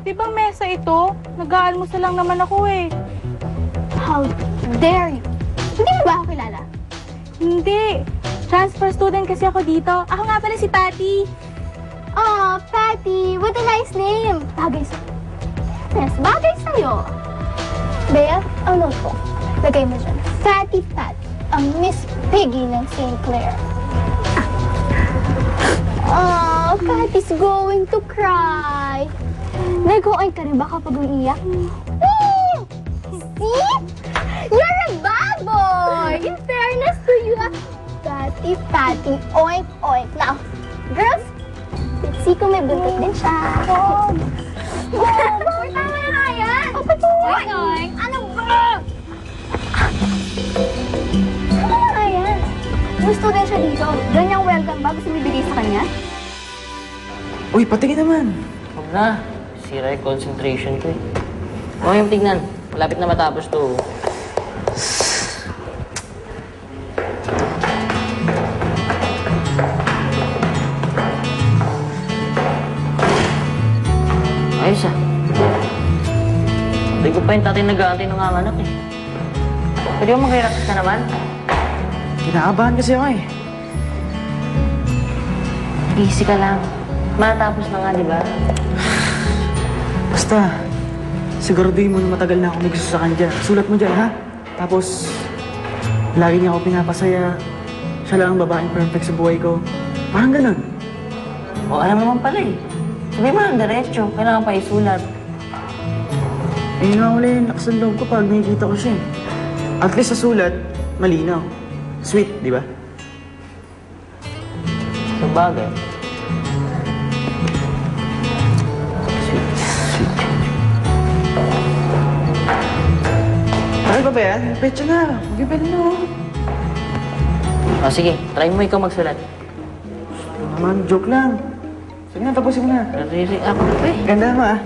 Di ba mesa ito? Nag-aalmusal lang naman ako eh. How dare you? Hindi mo ba ako kilala? Hindi. Transfer student kasi ako dito. Ako nga pala si Patty. Oh, Patty, what a nice name. Bagay sa... Yes, bagay sa'yo. Bea, ang notebook. Lagay mo dyan. Fatty Pat, ang Miss Piggy ng St. Clair. Oh, Patty's going to cry. Nag-oink ka rin ba kapag umiiyak? See? You're a bad boy! In fairness to you, Patty, Patty, oink, oink. Now, girls, let's see kung may buntot din siya. Tama na nga yan! Oink, oink! Ano ba? Tama na nga yan. Gusto din siya dito. Ganyang welcome ba? Gusto mo ibigay sa kanya? Uy, patingin naman. Huwag na. Sira yung concentration ko eh. Huwag yung tignan. Malapit na matapos to. Ayos ah. Hindi ko pa yung tatay nag-aantay ng anak eh. Pwede mo mag-relax ka naman? Kinakabahan kasi ako eh. Easy ka lang. Matapos na nga, di ba? Basta, siguraduhin mo na matagal na ako may gusto sa kanya. Sulat mo dyan, ha? Tapos, lagi niya ako pinapasaya. Siya lang ang babaeng perfect sa buhay ko. Parang ganun. O, alam naman pala eh. Sabi mo lang diretso. Kailangan pa isulat. Eh, yun nga wala yung lakas ng loob ko pag nakikita ko siya eh. At least sa sulat, malinaw. Sweet, di ba? Sa bagay. Ano ba ba yan? Petsa na. Mag-ibel na. O, sige. Try mo ikaw magsulat. Ito naman, joke lang. Sige na, tapusin mo na. Nare-react ko eh. Ganda mo ah.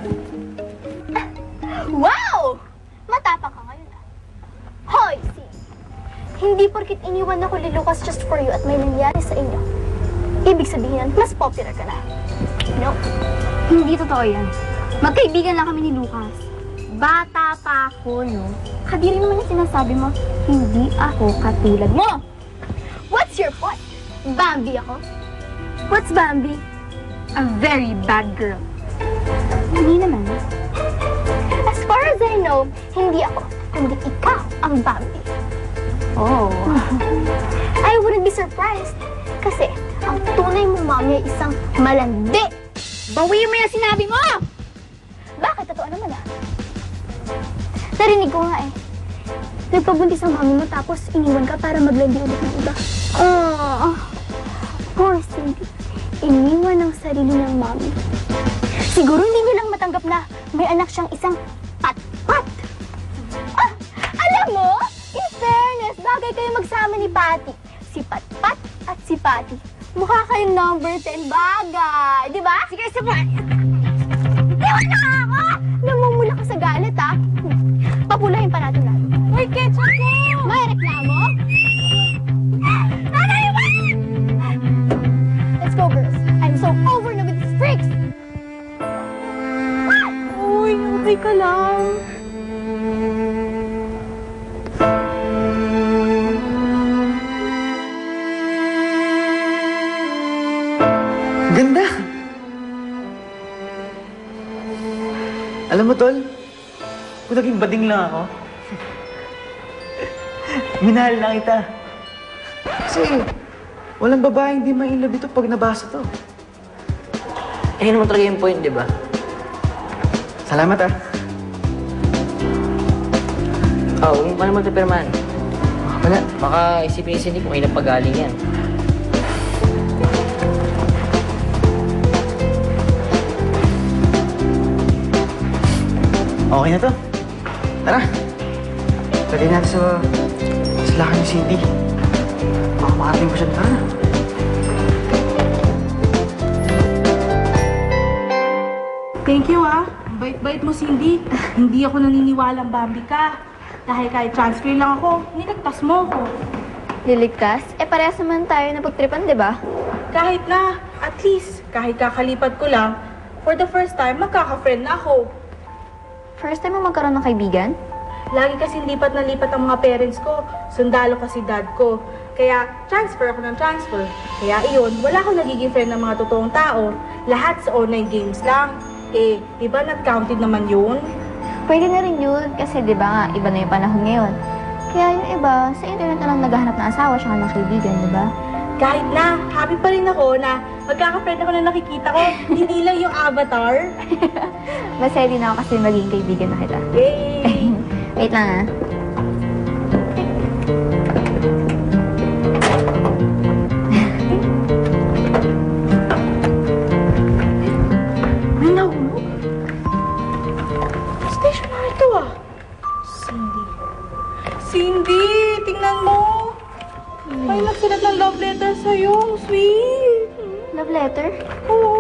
Wow! Matapang ka ngayon ah. Hoy, see. Hindi porkit iniwan ako ni Lucas just for you at may nangyari sa inyo. Ibig sabihin, mas popular ka na. No? Hindi totoo yan. Magkaibigan lang kami ni Lucas. Bata pa ako, no? Kadiri naman yung sinasabi mo, hindi ako katulad mo. What's your point? Bambi ako? What's Bambi? A very bad girl. Hindi naman. As far as I know, hindi ako, kundi ikaw ang Bambi. Oh. I wouldn't be surprised. Kasi, ang tunay mong mami ay isang malandi. Bawiin mo yung sinabi mo! Bakit? Totoo naman ah. Narinig ko nga eh. Nagpabuntis ang mami mo tapos iniwan ka para maglandi ulit ng iba. Oh, poor Cindy. Iniwan ang sarili ng mami. Siguro hindi niya lang matanggap na may anak siyang isang pat-pat. Ah, alam mo, in fairness, bagay kayo magsama ni Patty. Si Pat-Pat at si Patty. Mukha kayong number 10 bagay. Di ba? Sige, sabay. Iwan na nga ako! Namumula ka sa galit, ha? Papulahin pa natin natin. Uy, ketchup ko! May reklamo? Nanay, wait! Let's go, girls. I'm so over na with these freaks! Uy, okay ka lang. Ganda! Alam mo, Tol, kung naging bading lang ako, minahal lang kita. Kasi, walang babaeng di ma-inlove ito pag nabasa to. Eh, yun naman talaga yung point, di ba? Salamat, ah. Oo, huwag mo naman magpipirmahan. Wala. Baka isipin ni Cindy kung ilang pagaling yan. Okay na to. Tara. Lagay natin sa lakan ni Cindy. Baka makarating ko siya. Tara na. Thank you ah. Bait-bait mo, Cindy. Hindi ako naniniwalang Bambi ka. Dahil kahit transfer lang ako, niligtas mo ako. Liligtas? Eh, parehas naman tayo na pagtripan, di ba? Kahit na, at least, kahit kakalipat ko lang, for the first time, magkaka-friend na ako. First time mo magkaroon ng kaibigan? Lagi kasi lipat na lipat ang mga parents ko. Sundalo kasi dad ko. Kaya transfer ako ng transfer. Kaya iyon, wala akong nagiging friend ng mga totoong tao. Lahat sa online games lang. Eh, di ba not-counted naman yun? Pwede na rin yun kasi di ba nga, iba na yung panahon ngayon. Kaya yung iba, sa internet na lang naghahanap ng asawa siya ng kaibigan, di ba? Kahit na, happy pa rin ako na magkaka-friend ako na nakikita ko. Hindi lang yung avatar. Masaya din ako kasi maging kaibigan na kita. Yay! Wait lang ah. May nahulog. Stationary to ah. Cindy. Cindy, tingnan mo. May nagsulat ng love letter sa'yo. Sweet. Love letter? Oo.